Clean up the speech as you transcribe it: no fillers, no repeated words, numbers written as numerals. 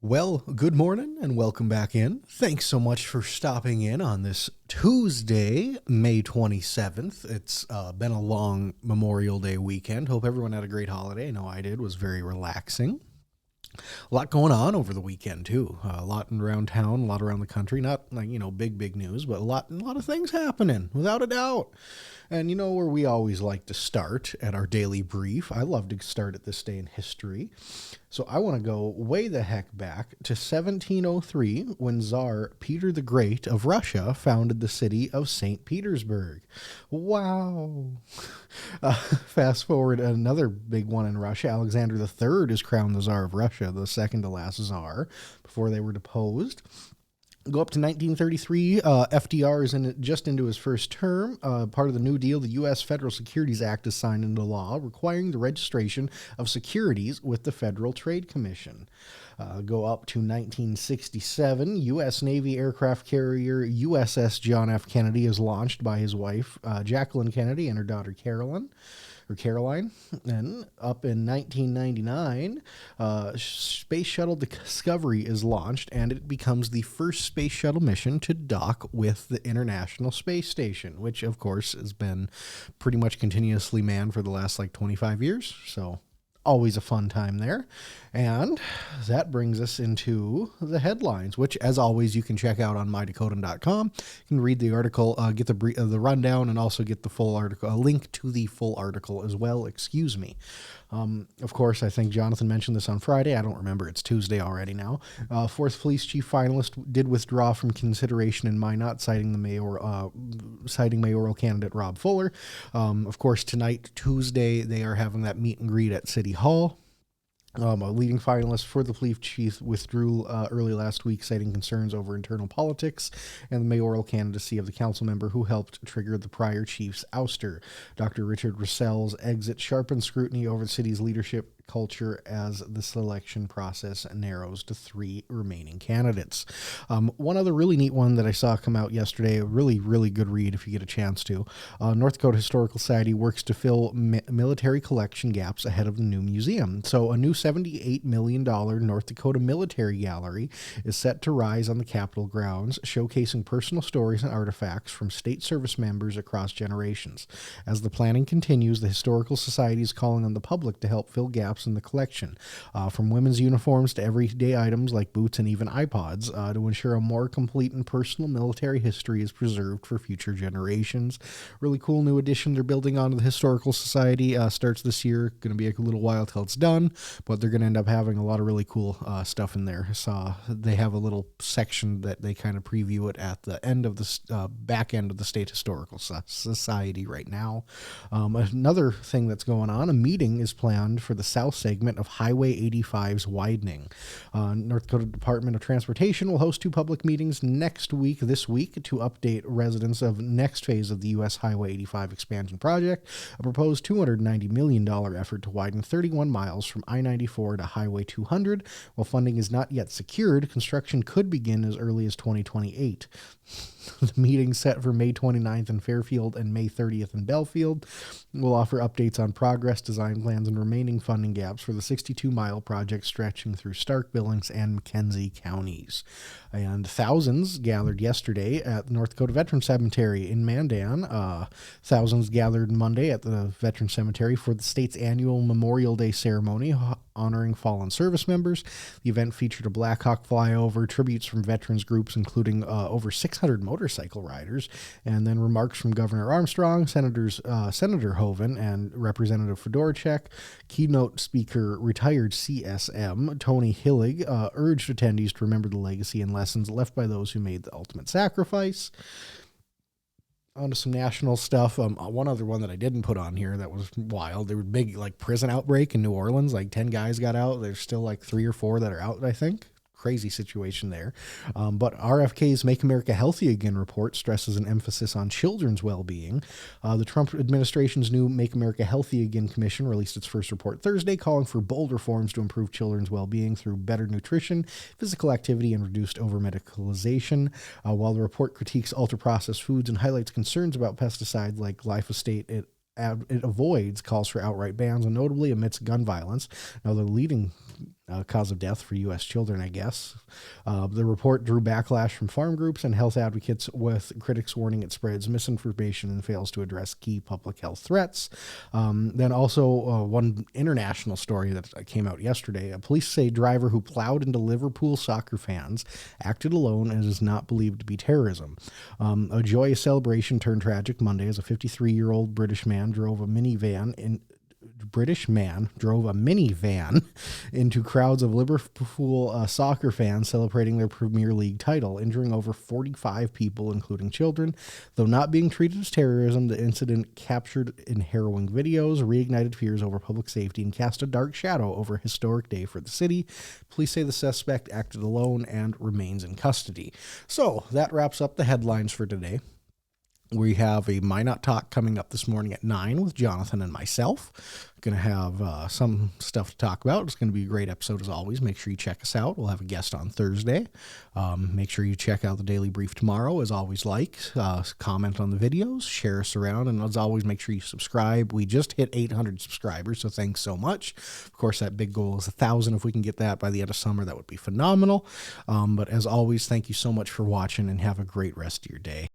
Well, good morning and welcome back in. Thanks so much for stopping in on this Tuesday, May 27th. It's been a long Memorial Day weekend. Hope everyone had a great holiday. I know I did. It was very relaxing. A lot going on over the weekend too. A lot around town, a lot around the country. Not like big news, but a lot of things happening without a doubt. And you know where we always like to start at our daily brief. I love to start at this day in history. So I want to go way the heck back to 1703 when Tsar Peter the Great of Russia founded the city of St. Petersburg. Wow. Fast forward another big one in Russia. Alexander III is crowned the Tsar of Russia, the second to last Tsar, before they were deposed. Go up to 1933, FDR is just into his first term. Part of the New Deal, the U.S. Federal Securities Act is signed into law, requiring the registration of securities with the Federal Trade Commission. Go up to 1967, U.S. Navy aircraft carrier USS John F. Kennedy is launched by his wife, Jacqueline Kennedy, and her daughter Caroline. And up in 1999, Space Shuttle Discovery is launched, and it becomes the first space shuttle mission to dock with the International Space Station, which, of course, has been pretty much continuously manned for the last 25 years. So always a fun time there. And that brings us into the headlines, which, as always, you can check out on mydakotan.com. You can read the article, get the rundown, and also get the full article, a link to the full article as well. Excuse me. Of course, I think Jonathan mentioned this on Friday. I don't remember. It's Tuesday already now. Fourth police chief finalist did withdraw from consideration in Minot, citing mayoral candidate Rob Fuller. Of course, tonight, Tuesday, they are having that meet and greet at City Hall. A leading finalist for the police chief withdrew early last week, citing concerns over internal politics and the mayoral candidacy of the council member who helped trigger the prior chief's ouster. Dr. Richard Rosell's exit sharpened scrutiny over the city's leadership culture as the selection process narrows to 3 remaining candidates. One other really neat one that I saw come out yesterday, a really, really good read if you get a chance to. North Dakota Historical Society works to fill military collection gaps ahead of the new museum. So a new $78 million North Dakota military gallery is set to rise on the Capitol grounds, showcasing personal stories and artifacts from state service members across generations. As the planning continues, the Historical Society is calling on the public to help fill gaps in the collection, from women's uniforms to everyday items like boots and even iPods, to ensure a more complete and personal military history is preserved for future generations. Really cool new addition they're building onto the Historical Society. Starts this year. Going to be a little while till it's done, but they're going to end up having a lot of really cool stuff in there. So they have a little section that they kind of preview it at the end of the back end of the State Historical Society right now. Another thing that's going on, a meeting is planned for the south segment of Highway 85's widening. North Dakota Department of Transportation will host 2 public meetings this week to update residents of next phase of the U.S. Highway 85 expansion project, a proposed $290 million effort to widen 31 miles from I-94 to Highway 200. While funding is not yet secured, construction could begin as early as 2028. The meeting set for May 29th in Fairfield and May 30th in Belfield will offer updates on progress, design plans, and remaining funding gaps for the 62-mile project stretching through Stark, Billings, and McKenzie counties. And thousands gathered yesterday at the North Dakota Veteran Cemetery in Mandan. Thousands gathered Monday at the Veteran Cemetery for the state's annual Memorial Day ceremony honoring fallen service members. The event featured a Black Hawk flyover, tributes from veterans groups, including over 600 motorcycle riders, and then remarks from Governor Armstrong, Senator Hoeven, and Representative Fedorchak. Keynote speaker, retired CSM Tony Hillig, urged attendees to remember the legacy and lessons left by those who made the ultimate sacrifice. On to some national stuff. One other one that I didn't put on here that was wild. There was a big prison outbreak in New Orleans. 10 guys got out. There's still 3 or 4 that are out, I think. Crazy situation there. But RFK's Make America Healthy Again report stresses an emphasis on children's well-being. The Trump administration's new Make America Healthy Again Commission released its first report Thursday, calling for bold reforms to improve children's well-being through better nutrition, physical activity, and reduced over-medicalization. While the report critiques ultra-processed foods and highlights concerns about pesticides like glyphosate, it avoids calls for outright bans, and notably amidst gun violence. Now, the leading cause of death for U.S. children, I guess. The report drew backlash from farm groups and health advocates, with critics warning it spreads misinformation and fails to address key public health threats. Then also one international story that came out yesterday. Police say driver who plowed into Liverpool soccer fans acted alone and is not believed to be terrorism. A joyous celebration turned tragic Monday as a 53-year-old British man drove a minivan into crowds of Liverpool soccer fans celebrating their Premier League title, injuring over 45 people, including children. Though not being treated as terrorism, the incident, captured in harrowing videos, reignited fears over public safety and cast a dark shadow over a historic day for the city. Police say the suspect acted alone and remains in custody. So that wraps up the headlines for today. We have a Minot talk coming up this morning at 9 with Jonathan and myself. Going to have some stuff to talk about. It's going to be a great episode as always. Make sure you check us out. We'll have a guest on Thursday. Make sure you check out the Daily Brief tomorrow, as always. Comment on the videos, share us around, and as always, make sure you subscribe. We just hit 800 subscribers, so thanks so much. Of course, that big goal is 1,000. If we can get that by the end of summer, that would be phenomenal. But as always, thank you so much for watching, and have a great rest of your day.